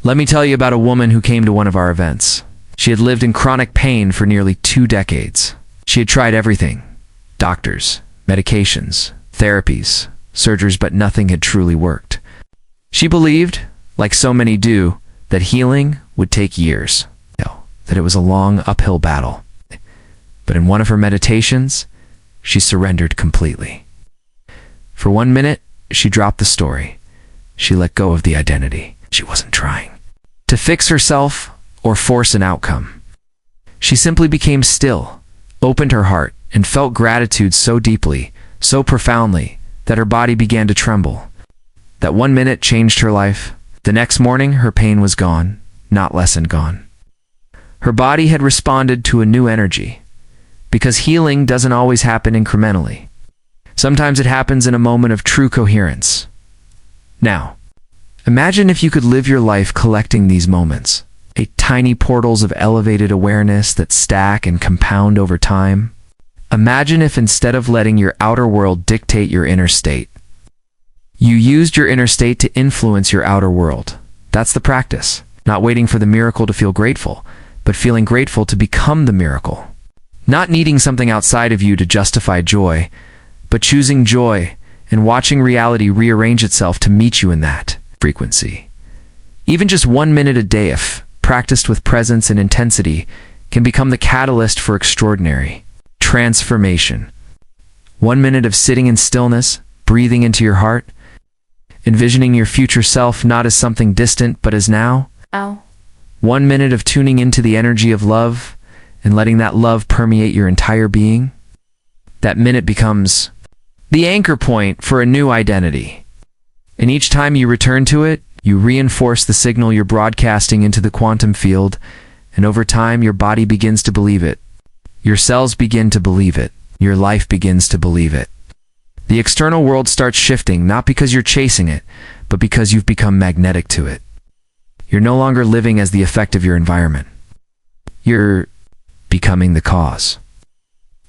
Let me tell you about a woman who came to one of our events. She had lived in chronic pain for nearly 2 decades. She had tried everything. Doctors, medications, therapies, surgeries, but nothing had truly worked. She believed, like so many do, that healing would take years. That it was a long uphill battle. But in one of her meditations, she surrendered completely. For 1 minute, she dropped the story. She let go of the identity. She wasn't trying. to fix herself or force an outcome. She simply became still, opened her heart, and felt gratitude so deeply, so profoundly, that her body began to tremble. That 1 minute changed her life. The next morning, her pain was gone, not lessened gone. Her body had responded to a new energy, because healing doesn't always happen incrementally. Sometimes it happens in a moment of true coherence. Now, imagine if you could live your life collecting these moments, tiny portals of elevated awareness that stack and compound over time. Imagine if instead of letting your outer world dictate your inner state, you used your inner state to influence your outer world. That's the practice. Not waiting for the miracle to feel grateful, but feeling grateful to become the miracle. Not needing something outside of you to justify joy, but choosing joy and watching reality rearrange itself to meet you in that frequency. Even just 1 minute a day, if practiced with presence and intensity, can become the catalyst for extraordinary transformation. 1 minute of sitting in stillness, breathing into your heart, envisioning your future self not as something distant but as now. 1 minute of tuning into the energy of love and letting that love permeate your entire being. That minute becomes the anchor point for a new identity. And each time you return to it, you reinforce the signal you're broadcasting into the quantum field, and over time your body begins to believe it. Your cells begin to believe it. Your life begins to believe it. The external world starts shifting, not because you're chasing it, but because you've become magnetic to it. You're no longer living as the effect of your environment. You're becoming the cause.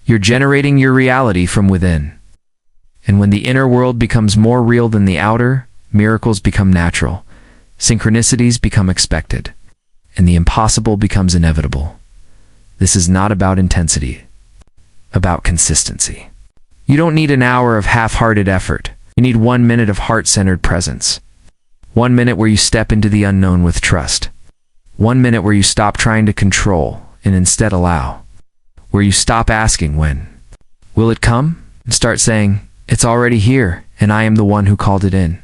You're generating your reality from within. And when the inner world becomes more real than the outer, miracles become natural, synchronicities become expected, and the impossible becomes inevitable. This is not about intensity, about consistency. You don't need an hour of half-hearted effort. You need 1 minute of heart-centered presence. 1 minute where you step into the unknown with trust. 1 minute where you stop trying to control and instead allow. Where you stop asking when. Will it come? And start saying, it's already here, and I am the one who called it in.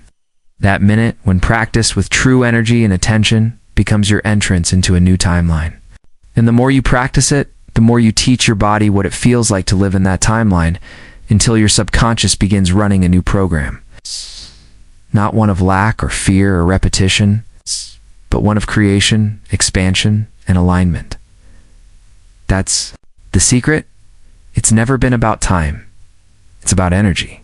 That minute, when practiced with true energy and attention, becomes your entrance into a new timeline. And the more you practice it, the more you teach your body what it feels like to live in that timeline, until your subconscious begins running a new program. Not one of lack or fear or repetition, but one of creation, expansion, and alignment. That's the secret. It's never been about time. It's about energy.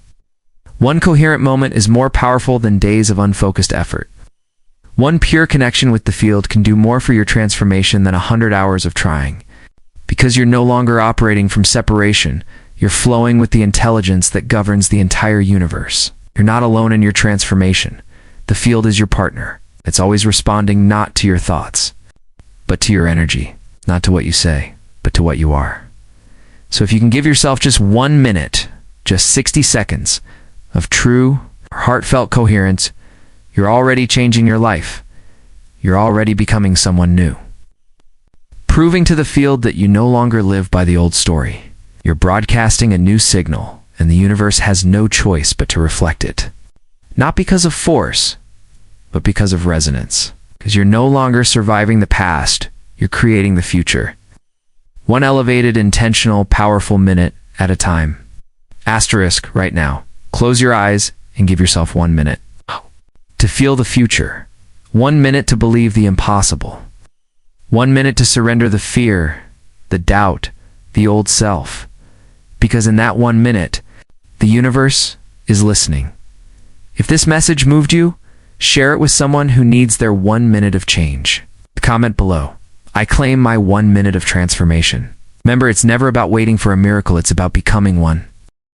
1 coherent moment is more powerful than days of unfocused effort. 1 pure connection with the field can do more for your transformation than 100 hours of trying. Because you're no longer operating from separation, you're flowing with the intelligence that governs the entire universe. You're not alone in your transformation. The field is your partner. It's always responding not to your thoughts, but to your energy. Not to what you say, but to what you are. So if you can give yourself just 1 minute, just 60 seconds, of true, heartfelt coherence, you're already changing your life. You're already becoming someone new. Proving to the field that you no longer live by the old story. You're broadcasting a new signal, and the universe has no choice but to reflect it. Not because of force, but because of resonance. Because you're no longer surviving the past, you're creating the future. 1 elevated, intentional, powerful minute at a time. Asterisk right now. Close your eyes and give yourself 1 minute. To feel the future. 1 minute to believe the impossible. 1 minute to surrender the fear, the doubt, the old self. Because in that 1 minute, the universe is listening. If this message moved you, share it with someone who needs their 1 minute of change. Comment below. I claim my 1 minute of transformation. Remember, it's never about waiting for a miracle, it's about becoming one.